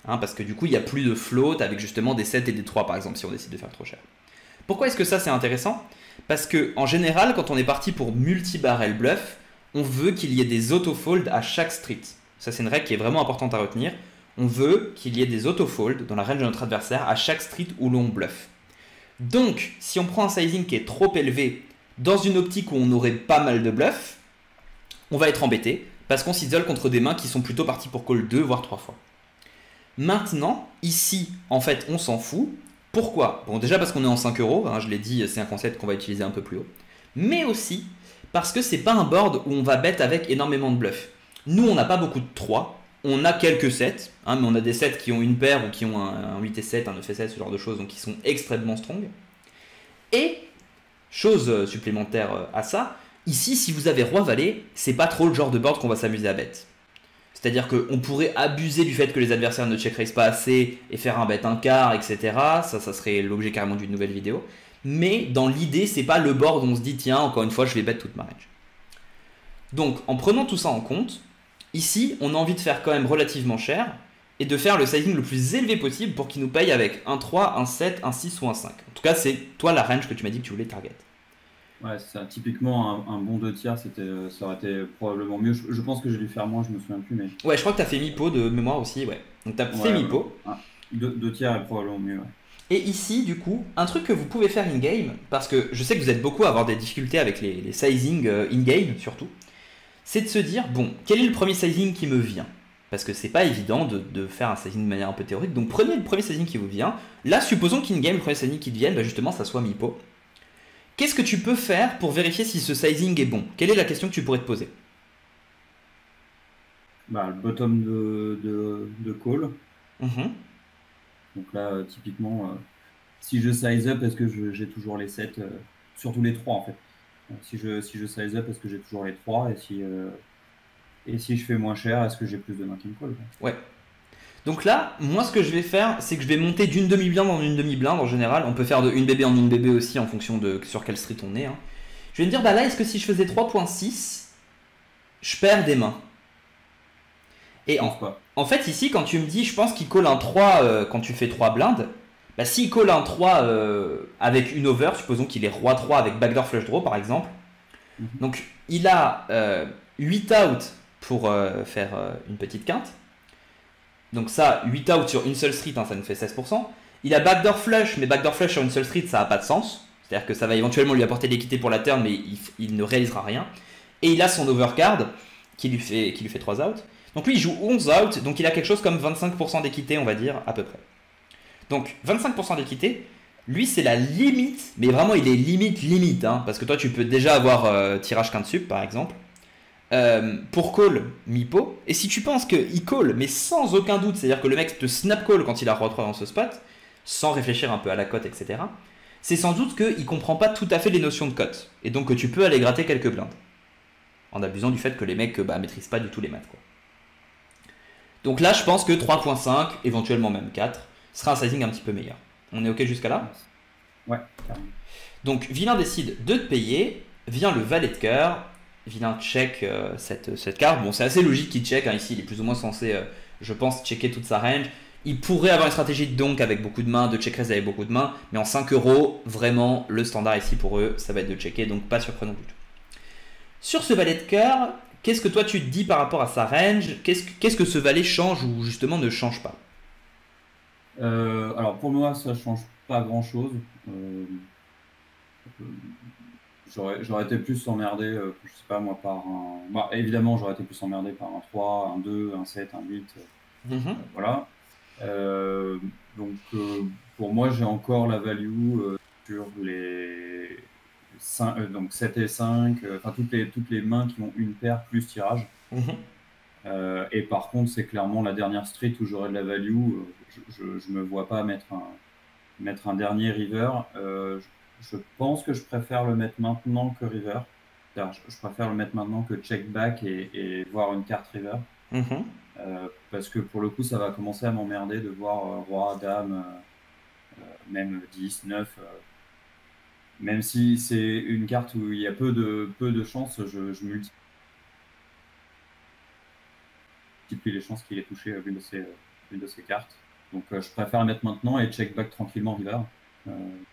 Parce que du coup il n'y a plus de float avec justement des 7 et des 3 par exemple si on décide de faire trop cher. Pourquoi est-ce que ça c'est intéressant? Parce que en général quand on est parti pour multi-barrel bluff, on veut qu'il y ait des auto-fold à chaque street. Ça, c'est une règle qui est vraiment importante à retenir. On veut qu'il y ait des auto-fold dans la range de notre adversaire à chaque street où l'on bluffe. Donc, si on prend un sizing qui est trop élevé dans une optique où on aurait pas mal de bluff, on va être embêté parce qu'on s'isole contre des mains qui sont plutôt parties pour call 2 voire 3 fois. Maintenant, ici, en fait, on s'en fout. Pourquoi? Bon, déjà parce qu'on est en 5 euros, je l'ai dit, c'est un concept qu'on va utiliser un peu plus haut. Mais aussi parce que c'est pas un board où on va bet avec énormément de bluff. Nous, on n'a pas beaucoup de 3, on a quelques 7, mais on a des 7 qui ont une paire ou qui ont un 8 et 7, un 9 et 7, ce genre de choses, donc qui sont extrêmement strong. Et, chose supplémentaire à ça, ici, si vous avez roi-valet, c'est pas trop le genre de board qu'on va s'amuser à bet. C'est-à-dire qu'on pourrait abuser du fait que les adversaires ne check raise pas assez et faire un bet un quart, etc. Ça serait l'objet carrément d'une nouvelle vidéo. Mais dans l'idée, c'est pas le board où on se dit tiens, encore une fois, je vais bet toute ma range. Donc, en prenant tout ça en compte, ici, on a envie de faire quand même relativement cher et de faire le sizing le plus élevé possible pour qu'il nous paye avec un 3, un 7, un 6 ou un 5. En tout cas, c'est toi la range que tu m'as dit que tu voulais target. Ouais, ça, typiquement, un bon 2 tiers, ça aurait été probablement mieux. Je pense que j'ai dû faire moins, je me souviens plus. Mais... Ouais, je crois que tu as fait mi-pot de mémoire aussi, ouais. Donc tu as fait mi-pot. Ah, 2 tiers est probablement mieux, ouais. Et ici, du coup, un truc que vous pouvez faire in-game, parce que je sais que vous êtes beaucoup à avoir des difficultés avec les sizing in-game, surtout, c'est de se dire, bon, quel est le premier sizing qui me vient? Parce que c'est pas évident de faire un sizing de manière un peu théorique, donc prenez le premier sizing qui vous vient. Là, supposons qu'in-game, le premier sizing qui te vienne, justement, ça soit mi-pot. Qu'est-ce que tu peux faire pour vérifier si ce sizing est bon? Quelle est la question que tu pourrais te poser? Le bottom de call. Mmh. Donc là, typiquement, si je size up, est-ce que j'ai toujours les 7, surtout les 3 en fait. Si je size up, est-ce que j'ai toujours les 3 et si je fais moins cher, est-ce que j'ai plus de mains qui me collent, quoi. Ouais. Donc là, moi ce que je vais faire, c'est que je vais monter d'une demi-blinde en une demi-blinde en général. On peut faire de une bébé en une bébé aussi en fonction de sur quelle street on est. Hein. Je vais me dire, bah là, est-ce que si je faisais 3.6, je perds des mains? Je Et pense pas. en fait, ici, quand tu me dis, je pense qu'il colle un 3 quand tu fais 3 blindes, bah s'il colle un 3 avec une over, supposons qu'il est roi 3 avec backdoor flush draw par exemple, Mhm. donc il a 8 out pour faire une petite quinte. Donc ça, 8 out sur une seule street, hein, ça nous fait 16%. Il a backdoor flush, mais backdoor flush sur une seule street, ça n'a pas de sens. C'est-à-dire que ça va éventuellement lui apporter de l'équité pour la turn, mais il ne réalisera rien. Et il a son overcard qui lui fait 3 out. Donc lui, il joue 11 out, donc il a quelque chose comme 25% d'équité, on va dire, à peu près. Donc 25% d'équité, lui, c'est la limite, mais vraiment, il est limite, hein, parce que toi, tu peux déjà avoir tirage quinte sup, par exemple. Pour call Mipo. Et si tu penses qu'il call, mais sans aucun doute, c'est-à-dire que le mec te snap call quand il a roi 3 dans ce spot, sans réfléchir un peu à la cote, etc., c'est sans doute qu'il comprend pas tout à fait les notions de cote. Et donc que tu peux aller gratter quelques blindes. En abusant du fait que les mecs maîtrisent pas du tout les maths, quoi. Donc là, je pense que 3.5, éventuellement même 4, sera un sizing un petit peu meilleur. On est ok jusqu'à là? Ouais, carrément. Donc vilain décide de te payer, vient le valet de cœur, vilain check cette carte. Bon, c'est assez logique qu'il check, hein. Ici il est plus ou moins censé, je pense, checker toute sa range. Il pourrait avoir une stratégie de donk avec beaucoup de mains, de check raise avec beaucoup de mains, mais en 5 euros, vraiment, le standard ici pour eux, ça va être de checker, donc pas surprenant du tout. Sur ce valet de cœur, qu'est-ce que toi tu te dis par rapport à sa range? Qu'est-ce que ce valet change ou justement ne change pas? Alors pour moi, ça change pas grand-chose. J'aurais été plus emmerdé, je sais pas moi, par un. Bah, évidemment, j'aurais été plus emmerdé par un 3, un 2, un 7, un 8. Voilà. Euh, donc, pour moi, j'ai encore la value sur les 5, donc 7 et 5, enfin toutes les mains qui ont une paire plus tirage. Et par contre, c'est clairement la dernière street où j'aurai de la value. Je me vois pas mettre un dernier river. Je pense que je préfère le mettre maintenant que river. Je préfère le mettre maintenant que check back et voir une carte river. Parce que pour le coup, ça va commencer à m'emmerder de voir roi, dame, même 10, 9. Même si c'est une carte où il y a peu de chances, je multiplie les chances qu'il ait touché l'une de ces cartes. Donc je préfère la mettre maintenant et check back tranquillement river.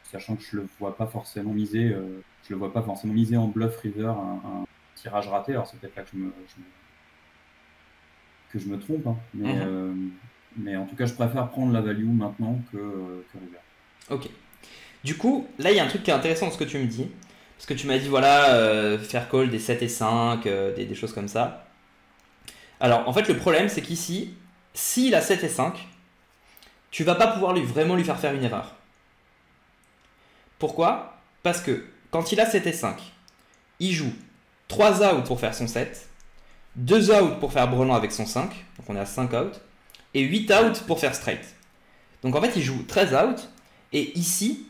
Sachant que je le vois pas forcément miser, en bluff river un tirage raté. Alors c'est peut-être là que je me trompe, hein. Mais en tout cas, je préfère prendre la value maintenant que river. Ok. Du coup, là, il y a un truc qui est intéressant dans ce que tu me dis. Parce que tu m'as dit, voilà, faire call des 7 et 5, des choses comme ça. Alors, en fait, le problème, c'est qu'ici, s'il a 7 et 5, tu vas pas pouvoir vraiment lui faire une erreur. Pourquoi? Parce que quand il a 7 et 5, il joue 3 out pour faire son 7, 2 out pour faire brelan avec son 5, donc on est à 5 out, et 8 out pour faire straight. Donc en fait, il joue 13 out, et ici,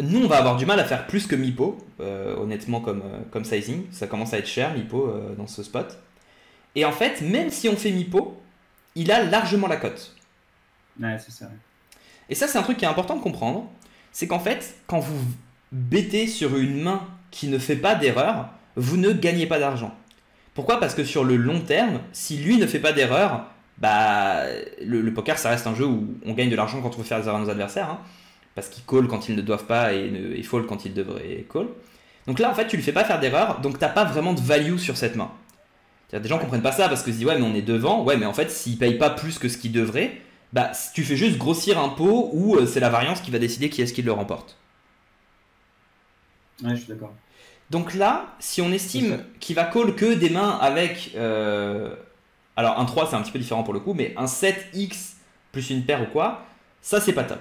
nous on va avoir du mal à faire plus que Mipo, honnêtement comme sizing. Ça commence à être cher Mipo dans ce spot. Et en fait, même si on fait Mipo, il a largement la cote. Ouais, c'est ça. Et ça, c'est un truc qui est important de comprendre. C'est qu'en fait, quand vous bêtez sur une main qui ne fait pas d'erreur, vous ne gagnez pas d'argent. Pourquoi? Parce que sur le long terme, si lui ne fait pas d'erreur, le poker, ça reste un jeu où on gagne de l'argent quand on veut faire des erreurs à nos adversaires. Hein, parce qu'ils call quand ils ne doivent pas et fold quand ils devraient call. Donc là, en fait, tu lui fais pas faire d'erreur, donc t'as pas vraiment de value sur cette main. Des gens comprennent pas ça parce qu'ils se disent ouais, mais on est devant. Ouais, mais en fait, s'il paye pas plus que ce qu'il devrait, tu fais juste grossir un pot où c'est la variance qui va décider qui est-ce qui le remporte. Ouais, je suis d'accord. Donc là, si on estime qu'il va call que des mains avec. Alors un 3, c'est un petit peu différent pour le coup, mais un 7x plus une paire ou quoi, ça c'est pas top.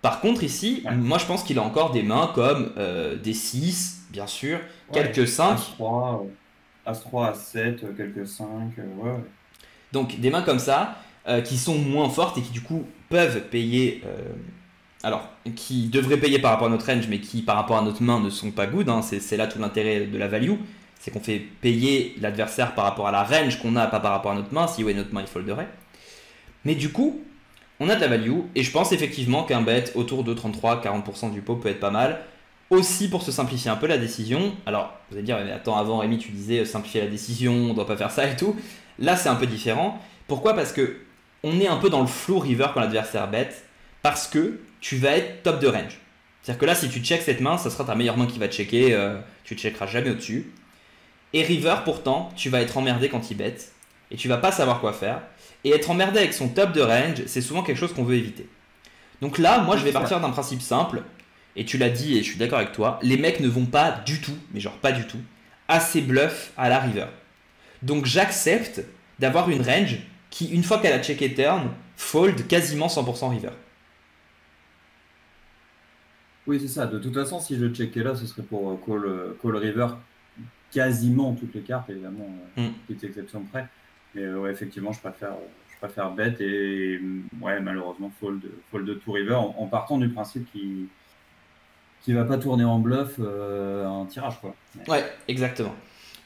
Par contre, ici, moi je pense qu'il a encore des mains comme des 6, bien sûr, quelques 5. As-3, As-7, quelques 5, ouais. Donc des mains comme ça, qui sont moins fortes et qui du coup peuvent payer alors, qui devraient payer par rapport à notre range, mais qui par rapport à notre main ne sont pas good, hein. C'est là tout l'intérêt de la value, c'est qu'on fait payer l'adversaire par rapport à la range qu'on a, pas par rapport à notre main. Si ouais, notre main il folderait. Mais du coup, on a de la value, et je pense effectivement qu'un bet autour de 33-40% du pot peut être pas mal. Aussi pour se simplifier un peu la décision. Alors, vous allez dire, mais attends, avant Rémi, tu disais simplifier la décision, on ne doit pas faire ça et tout. Là, c'est un peu différent. Pourquoi? Parce que on est un peu dans le flou river quand l'adversaire bet, parce que tu vas être top de range. C'est-à-dire que là, si tu check cette main, ça sera ta meilleure main qui va checker, tu ne checkeras jamais au-dessus. Et river, pourtant, tu vas être emmerdé quand il bet, et tu vas pas savoir quoi faire. Et être emmerdé avec son top de range, c'est souvent quelque chose qu'on veut éviter. Donc là, moi, je vais partir d'un principe simple, et tu l'as dit, et je suis d'accord avec toi, les mecs ne vont pas du tout, mais genre pas du tout, assez bluff à la river. Donc j'accepte d'avoir une range qui, une fois qu'elle a checké turn, fold quasiment 100% river. Oui, c'est ça. De toute façon, si je checkais là, ce serait pour call river quasiment toutes les cartes, évidemment, petite exception près. Mais ouais, effectivement, je préfère bet et ouais, malheureusement, fold to river en partant du principe qui va pas tourner en bluff un tirage, quoi. Ouais, exactement.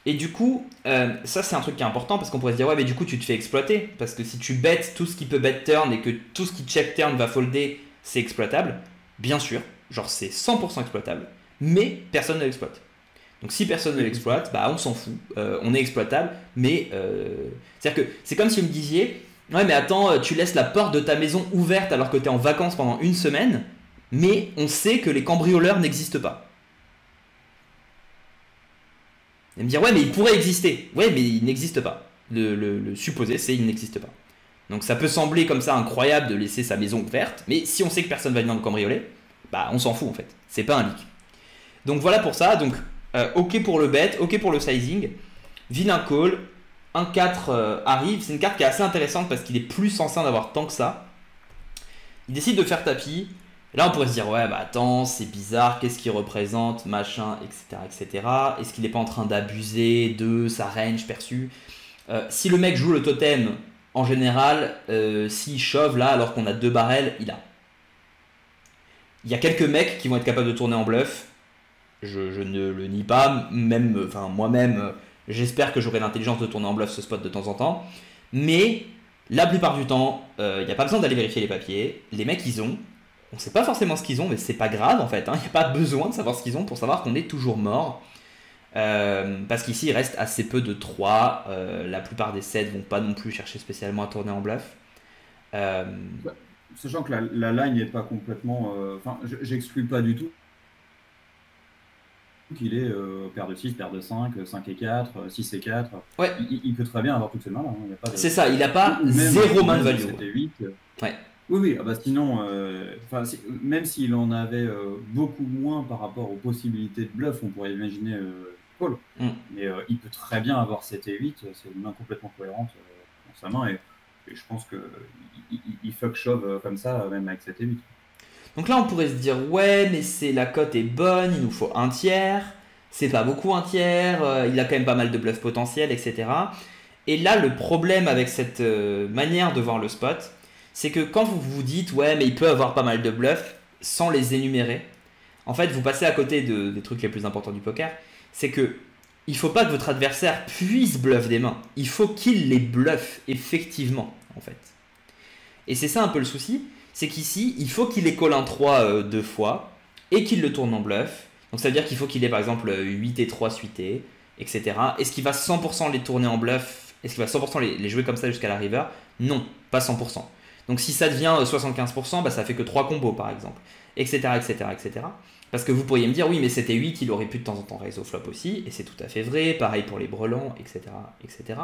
Et du coup, ça c'est un truc qui est important parce qu'on pourrait se dire ouais mais du coup tu te fais exploiter parce que si tu bets tout ce qui peut bet turn et que tout ce qui check turn va folder, c'est exploitable. Bien sûr, genre c'est 100% exploitable, mais personne ne l'exploite. Donc si personne ne l'exploite, bah on s'en fout, on est exploitable, mais c'est-à-dire que c'est comme si vous me disiez ouais mais attends, tu laisses la porte de ta maison ouverte alors que tu es en vacances pendant une semaine, mais on sait que les cambrioleurs n'existent pas. Et me dire ouais mais il pourrait exister. Ouais mais il n'existe pas. Le supposé c'est il n'existe pas. Donc ça peut sembler comme ça incroyable de laisser sa maison ouverte, mais si on sait que personne va venir nous cambrioler, bah on s'en fout en fait. C'est pas un leak. Donc voilà pour ça. Donc ok pour le bet, ok pour le sizing. Villain call, 1-4 arrive. C'est une carte qui est assez intéressante parce qu'il est plus censé en avoir tant que ça. Il décide de faire tapis. Et là on pourrait se dire ouais bah attends c'est bizarre, qu'est-ce qu'il représente, machin, etc. etc. Est-ce qu'il n'est pas en train d'abuser de sa range perçue? Si le mec joue le totem, en général, s'il shove là alors qu'on a 2 barrels, il a. Il y a quelques mecs qui vont être capables de tourner en bluff. Je ne le nie pas, même, enfin moi-même, j'espère que j'aurai l'intelligence de tourner en bluff ce spot de temps en temps. Mais la plupart du temps, il n'y a pas besoin d'aller vérifier les papiers. Les mecs ils ont. On ne sait pas forcément ce qu'ils ont, mais c'est pas grave en fait. Il n'y a pas besoin de savoir ce qu'ils ont pour savoir qu'on est toujours mort. Parce qu'ici il reste assez peu de 3. La plupart des sets vont pas non plus chercher spécialement à tourner en bluff. Sachant que la line n'est pas complètement. Enfin, j'exclus pas du tout qu'il est paire de 6, paire de 5, 5 et 4, 6 et 4. Ouais. Il peut très bien avoir toutes ces mains là. C'est ça, il n'a pas zéro main de value. 7 et 8. Ouais. Oui, bah sinon, même s'il en avait beaucoup moins par rapport aux possibilités de bluff, on pourrait imaginer call. Mais il peut très bien avoir 7 et 8, c'est une main complètement cohérente dans sa main, et je pense qu'il fuck shove comme ça, même avec 7 et 8. Donc là, on pourrait se dire, ouais, mais la cote est bonne, il nous faut un tiers, c'est pas beaucoup un tiers, il a quand même pas mal de bluff potentiel, etc. Et là, le problème avec cette manière de voir le spot, c'est que quand vous vous dites ouais mais il peut avoir pas mal de bluffs sans les énumérer, en fait vous passez à côté des trucs les plus importants du poker, c'est que il faut pas que votre adversaire puisse bluff des mains, il faut qu'il les bluffe effectivement en fait. Et c'est ça un peu le souci, c'est qu'ici il faut qu'il ait call un 3 2 fois et qu'il le tourne en bluff, donc ça veut dire qu'il faut qu'il ait par exemple 8 et 3 suités, etc. Est-ce qu'il va 100% les tourner en bluff? Est-ce qu'il va 100% les jouer comme ça jusqu'à la river? Non, pas 100%. Donc si ça devient 75%, bah ça fait que 3 combos par exemple, etc., etc., etc. Parce que vous pourriez me dire, oui mais c'était 8, il aurait pu de temps en temps raise au flop aussi, et c'est tout à fait vrai, pareil pour les brelans, etc., etc.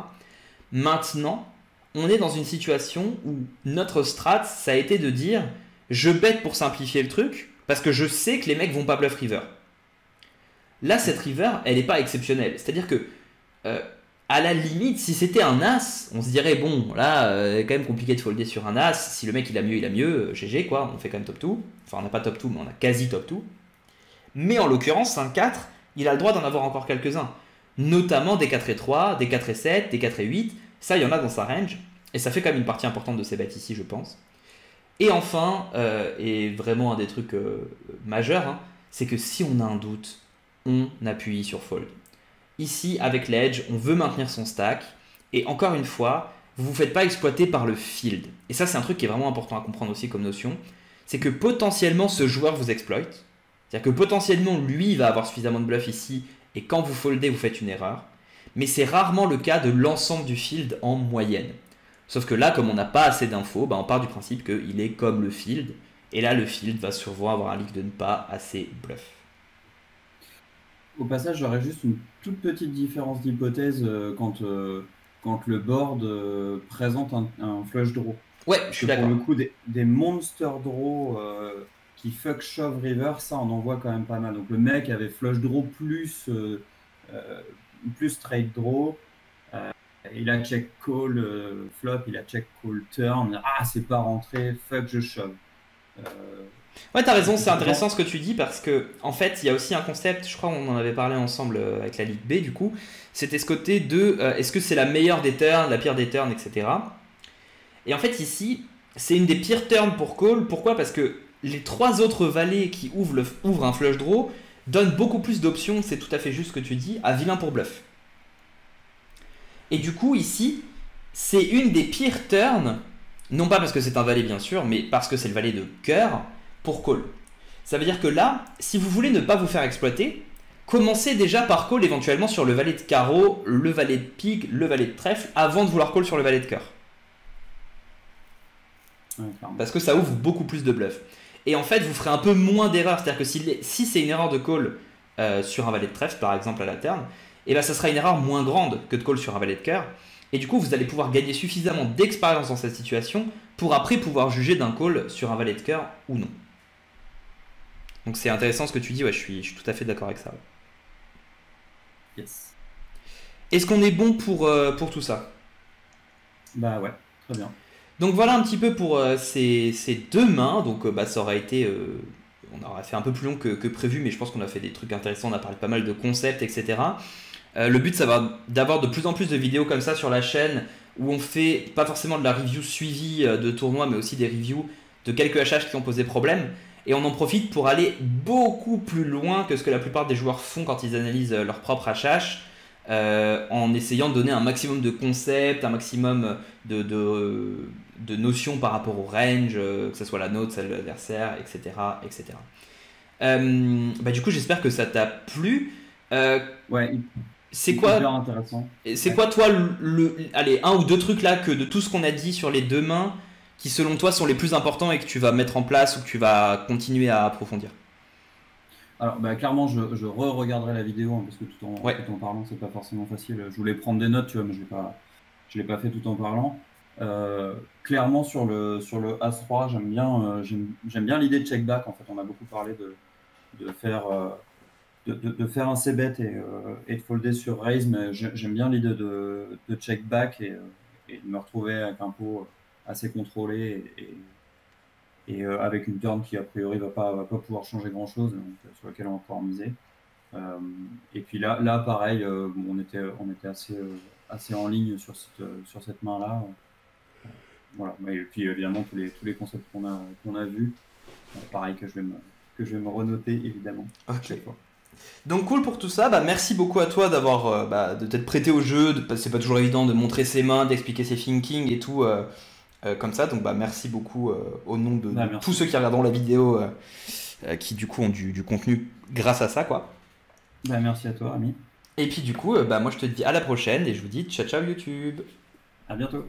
Maintenant, on est dans une situation où notre strat, ça a été de dire, je bet pour simplifier le truc, parce que je sais que les mecs vont pas bluff river. Là, cette river, elle n'est pas exceptionnelle. C'est-à-dire que... à la limite, si c'était un as, on se dirait bon, là, quand même compliqué de folder sur un as. Si le mec il a mieux, GG quoi, on fait quand même top 2. Enfin, on n'a pas top 2, mais on a quasi top 2. Mais en l'occurrence, un 4, il a le droit d'en avoir encore quelques-uns. Notamment des 4 et 3, des 4 et 7, des 4 et 8. Ça, il y en a dans sa range. Et ça fait quand même une partie importante de ses bêtes ici, je pense. Et enfin, et vraiment un des trucs majeurs, hein, c'est que si on a un doute, on appuie sur Fold. Ici, avec l'Edge, on veut maintenir son stack. Et encore une fois, vous ne vous faites pas exploiter par le field. Et ça, c'est un truc qui est vraiment important à comprendre aussi comme notion. C'est que potentiellement, ce joueur vous exploite. C'est-à-dire que potentiellement, lui, il va avoir suffisamment de bluff ici. Et quand vous foldez, vous faites une erreur. Mais c'est rarement le cas de l'ensemble du field en moyenne. Sauf que là, comme on n'a pas assez d'infos, on part du principe qu'il est comme le field. Et là, le field va souvent avoir un leak de ne pas assez bluff. Au passage, j'aurais juste une toute petite différence d'hypothèse quand le board présente un flush draw. Ouais, je suis d'accord. Pour le coup, des monster draw qui fuck shove river, ça on en voit quand même pas mal. Donc le mec avait flush draw plus straight draw. Il a check call flop, il a check call turn. Ah, c'est pas rentré, fuck, je shove. Ouais, t'as raison, c'est intéressant ce que tu dis parce que en fait, il y a aussi un concept, je crois qu'on en avait parlé ensemble avec la Ligue B du coup, c'était ce côté de est-ce que c'est la meilleure des turns, la pire des turns, etc. Et en fait ici, c'est une des pires turns pour call. Pourquoi? Parce que les 3 autres valets qui ouvrent un flush draw donnent beaucoup plus d'options, c'est tout à fait juste ce que tu dis, à vilain pour bluff. Et du coup ici, c'est une des pires turns, non pas parce que c'est un valet bien sûr, mais parce que c'est le valet de cœur, pour call. Ça veut dire que là, si vous voulez ne pas vous faire exploiter, commencez déjà par call éventuellement sur le valet de carreau, le valet de pique, le valet de trèfle, avant de vouloir call sur le valet de cœur. Parce que ça ouvre beaucoup plus de bluff. Et en fait, vous ferez un peu moins d'erreurs. C'est-à-dire que si c'est une erreur de call sur un valet de trèfle, par exemple à la turn, et ben ça sera une erreur moins grande que de call sur un valet de cœur. Et du coup, vous allez pouvoir gagner suffisamment d'expérience dans cette situation pour après pouvoir juger d'un call sur un valet de cœur ou non. Donc c'est intéressant ce que tu dis, ouais, je suis tout à fait d'accord avec ça. Ouais. Yes. Est-ce qu'on est bon pour tout ça? Bah ouais, très bien. Donc voilà un petit peu pour ces 2 mains. Donc ça aurait été... on aurait fait un peu plus long que prévu, mais je pense qu'on a fait des trucs intéressants, on a parlé pas mal de concepts, etc. Le but, c'est d'avoir de plus en plus de vidéos comme ça sur la chaîne où on fait pas forcément de la review suivie de tournois, mais aussi des reviews de quelques HH qui ont posé problème. Et on en profite pour aller beaucoup plus loin que ce que la plupart des joueurs font quand ils analysent leur propre HH, en essayant de donner un maximum de concepts, un maximum de notions par rapport au range, que ce soit la nôtre, celle de l'adversaire, etc. etc. Du coup, j'espère que ça t'a plu. Ouais. C'est quoi, intéressant. C'est quoi toi allez, 1 ou 2 trucs là que de tout ce qu'on a dit sur les 2 mains qui selon toi sont les plus importants et que tu vas mettre en place ou que tu vas continuer à approfondir? Alors clairement je re-regarderai la vidéo hein, parce que tout en parlant c'est pas forcément facile. Je voulais prendre des notes tu vois mais je l'ai pas fait tout en parlant. Clairement sur le As-3 j'aime bien l'idée de check back en fait. On a beaucoup parlé de faire un c-bet et de folder sur raise, mais j'aime bien l'idée de check back et de me retrouver avec un pot assez contrôlé et avec une turn qui a priori va pas pouvoir changer grand chose, donc, sur laquelle on va pouvoir miser. Et puis là pareil, on était assez en ligne sur cette main là. Voilà. Et puis évidemment tous les concepts qu'on a vus, pareil que je vais me renoter évidemment. Ok. Donc cool pour tout ça, merci beaucoup à toi de t'être prêté au jeu, c'est pas toujours évident de montrer ses mains, d'expliquer ses thinking et tout comme ça, donc merci beaucoup au nom de tous ceux qui regarderont la vidéo qui du coup ont du contenu grâce à ça quoi. Merci à toi Ami. Et puis du coup moi je te dis à la prochaine et je vous dis ciao ciao YouTube. À bientôt.